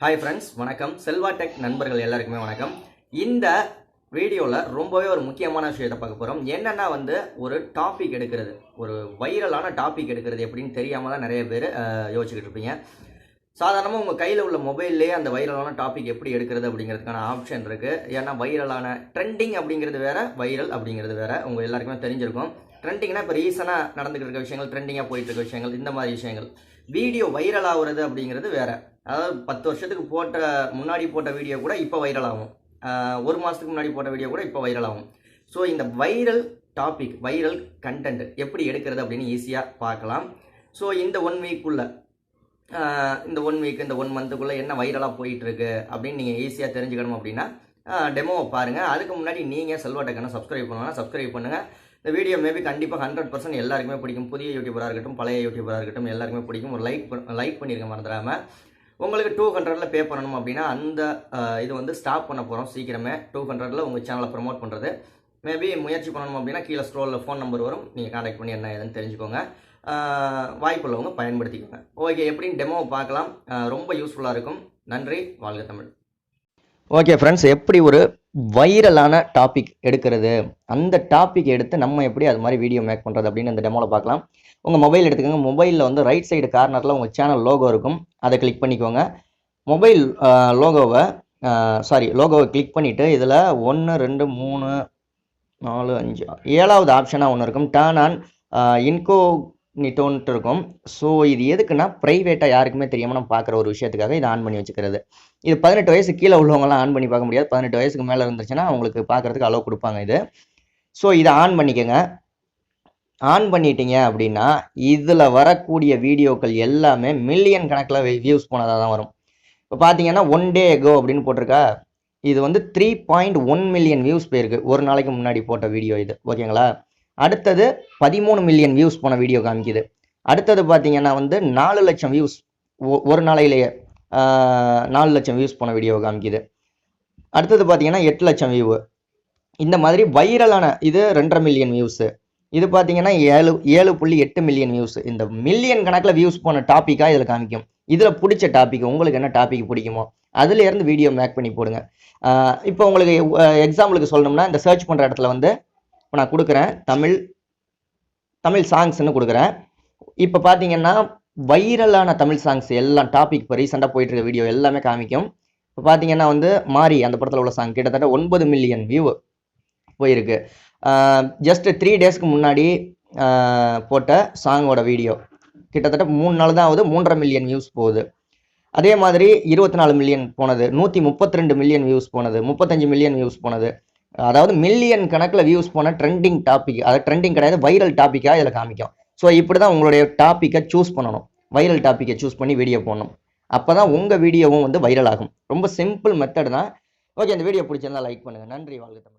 Hi friends, வணக்கம். Selva tech நண்பர்கள் எல்லாருக்குமே வணக்கம். இந்த வீடியோவில் ரொம்பவே ஒரு முக்கியமான விஷயத்தை பார்க்க போகிறோம். என்னென்னா ஒரு டாபிக் எடுக்கிறது, ஒரு வைரலான டாபிக் எடுக்கிறது எப்படின்னு தெரியாமல் தான் நிறைய பேர் யோசிச்சுக்கிட்டு இருப்பீங்க. சாதாரணமாக உங்கள் கையில் உள்ள மொபைல்லே அந்த வைரலான டாபிக் எப்படி எடுக்கிறது அப்படிங்கிறதுக்கான ஆப்ஷன் இருக்குது. ஏன்னா வைரலான ட்ரெண்டிங் அப்படிங்கிறது வேறு, வைரல் அப்படிங்கிறது வேறு. உங்கள் எல்லாருக்குமே தெரிஞ்சிருக்கும். ட்ரெண்டிங்னா இப்போ ரீசனாக நடந்துகிட்டு இருக்க விஷயங்கள், ட்ரெண்டிங்காக போயிட்டு இருக்க விஷயங்கள், இந்த மாதிரி விஷயங்கள். வீடியோ வைரல் ஆகுறது அப்படிங்கிறது வேறு. அதாவது 10 வருஷத்துக்கு முன்னாடி போட்ட வீடியோ கூட இப்போ வைரல் ஆகும். 1 மாதத்துக்கு முன்னாடி போட்ட வீடியோ கூட இப்போ வைரல் ஆகும். ஸோ இந்த வைரல் டாபிக், வைரல் கண்டென்ட் எப்படி எடுக்கிறது அப்படின்னு ஈஸியாக பார்க்கலாம். ஸோ இந்த 1 வீக்குள்ளே, இந்த 1 வீக், இந்த 1 மந்த்துக்குள்ளே என்ன வைரலாக போயிட்டுருக்கு அப்படின்னு நீங்கள் ஈஸியாக தெரிஞ்சுக்கணும் அப்படின்னா டெமோவை பாருங்கள். அதுக்கு முன்னாடி நீங்கள் செல்வா டெக்னை சப்ஸ்கிரைப் பண்ணுங்கள். இந்த வீடியோ மேபி கண்டிப்பாக 100% எல்லாருக்குமே பிடிக்கும். புதிய யூடியூபராக இருக்கட்டும், பழைய யூடியூபராக இருக்கட்டும், எல்லாருக்குமே பிடிக்கும். ஒரு லைக் பண்ணியிருக்க மறந்துடாமல். உங்களுக்கு 200ல் பே பண்ணணும் அப்படின்னா அந்த இது ஸ்டாப் பண்ண போகிறோம் சீக்கிரமே. 200ல் உங்கள் சேனலை ப்ரமோட் பண்ணுறது. மேபி முயற்சி பண்ணணும் அப்படின்னா கீழே ஸ்க்ரோலில் ஃபோன் நம்பர் வரும், நீங்கள் கான்டாக்ட் பண்ணி என்ன ஏதுன்னு தெரிஞ்சுக்கோங்க. வாய்ப்புள்ளவங்க பயன்படுத்திக்கோங்க. ஓகே, எப்படின்னு டெமோவை பார்க்கலாம். ரொம்ப யூஸ்ஃபுல்லாக இருக்கும். நன்றி. வாழ்க தமிழ். ஓகே ஃப்ரெண்ட்ஸ், எப்படி ஒரு வைரலான டாபிக் எடுக்கிறது, அந்த டாபிக் எடுத்து நம்ம எப்படி அது மாதிரி வீடியோ மேக் பண்ணுறது அப்படின்னு இந்த டெமோவில் பார்க்கலாம். உங்கள் மொபைல் எடுத்துக்கோங்க. மொபைலில் ரைட் சைடு கார்னரில் உங்கள் சேனல் லோகோ இருக்கும், அதை கிளிக் பண்ணிக்கோங்க. மொபைல் லோகோவை கிளிக் பண்ணிவிட்டு இதில் 1 2 3 4 5 7வது ஆப்ஷனாக ஒன்று இருக்கும், டர்ன் ஆன் இன்கோக்னிட்டோன்ட்டு இருக்கும். ஸோ இது எதுக்குன்னா ப்ரைவேட்டாக யாருக்குமே தெரியாமல் நம்ம பார்க்குற ஒரு விஷயத்துக்காக இதை ஆன் பண்ணி வச்சுக்கிறது. இது 18 வயசு கீழே உள்ளவங்களாம் ஆன் பண்ணி பார்க்க முடியாது. 18 வயசுக்கு மேலே இருந்துச்சுன்னா அவங்களுக்கு பார்க்குறதுக்கு அலோவ் கொடுப்பாங்க இது. ஸோ இதை ஆன் பண்ணிக்கோங்க. ஆன் பண்ணிட்டீங்க அப்படின்னா இதில் வரக்கூடிய வீடியோக்கள் எல்லாமே மில்லியன் கணக்கில் வியூஸ் போனதாக தான் வரும். இப்போ பார்த்தீங்கன்னா 1 day ago அப்படின்னு போட்டிருக்கா, இது 3.1 மில்லியன் வியூஸ் போயிருக்கு. ஒரு நாளைக்கு முன்னாடி போட்ட வீடியோ இது. ஓகேங்களா? அடுத்தது 13 மில்லியன் வியூஸ் போன வீடியோ காமிக்குது. அடுத்தது பார்த்தீங்கன்னா 4 லட்சம் வியூஸ் ஒரு நாளையிலேயே 4 லட்சம் வியூஸ் போன வீடியோ காமிக்குது. அடுத்தது பார்த்தீங்கன்னா 8 லட்சம் வியூ. இந்த மாதிரி வைரலான இது 2.5 மில்லியன் வியூஸு. இது பார்த்தீங்கன்னா 7.8 மில்லியன் வியூஸ். இந்த மில்லியன் கணக்கில் வியூஸ் போன டாப்பிக்காக இதில் காமிக்கும். இதில் பிடிச்ச டாபிக், உங்களுக்கு என்ன டாபிக் பிடிக்குமோ அதுலேருந்து வீடியோ மேக் பண்ணி போடுங்க. இப்போ உங்களுக்கு எக்ஸாம்பிளுக்கு சொல்லணும்னா, இந்த சர்ச் பண்ணுற இடத்துல இப்போ நான் கொடுக்குறேன் தமிழ் சாங்ஸ்ன்னு கொடுக்குறேன். இப்போ பார்த்தீங்கன்னா வைரலான தமிழ் சாங்ஸ் எல்லாம் டாபிக் இப்போ ரீசெண்டாக போயிட்டு இருக்க வீடியோ எல்லாமே காமிக்கும். இப்போ பார்த்தீங்கன்னா மாரி அந்த படத்தில் உள்ள சாங் கிட்டத்தட்ட 9 மில்லியன் வியூ போயிருக்கு. ஜஸ்ட் 3 டேஸ்க்கு முன்னாடி போட்ட சாங்கோட வீடியோ கிட்டத்தட்ட 3 நாள் தான் ஆகுது, 3.5 மில்லியன் வியூஸ் போகுது. அதே மாதிரி 24 மில்லியன் போனது, 132 மில்லியன் வியூஸ் போனது, 35 மில்லியன் வியூஸ் போனது. அதாவது மில்லியன் கணக்கில் வியூஸ் போன ட்ரெண்டிங் டாபிக், அதாவது ட்ரெண்டிங் கிடையாது, வைரல் டாப்பிக்காக இதில் காமிக்கும். ஸோ இப்படி தான் உங்களுடைய டாப்பிக்கை சூஸ் பண்ணணும். வைரல் டாப்பிக்கை சூஸ் பண்ணி வீடியோ போடணும். அப்போ தான் உங்கள் வீடியோவும் வைரல் ஆகும். ரொம்ப சிம்பிள் மெத்தட் தான். ஓகே, இந்த வீடியோ பிடிச்சிருந்தா லைக் பண்ணுங்கள். நன்றி. வாழ்க தமிழ்.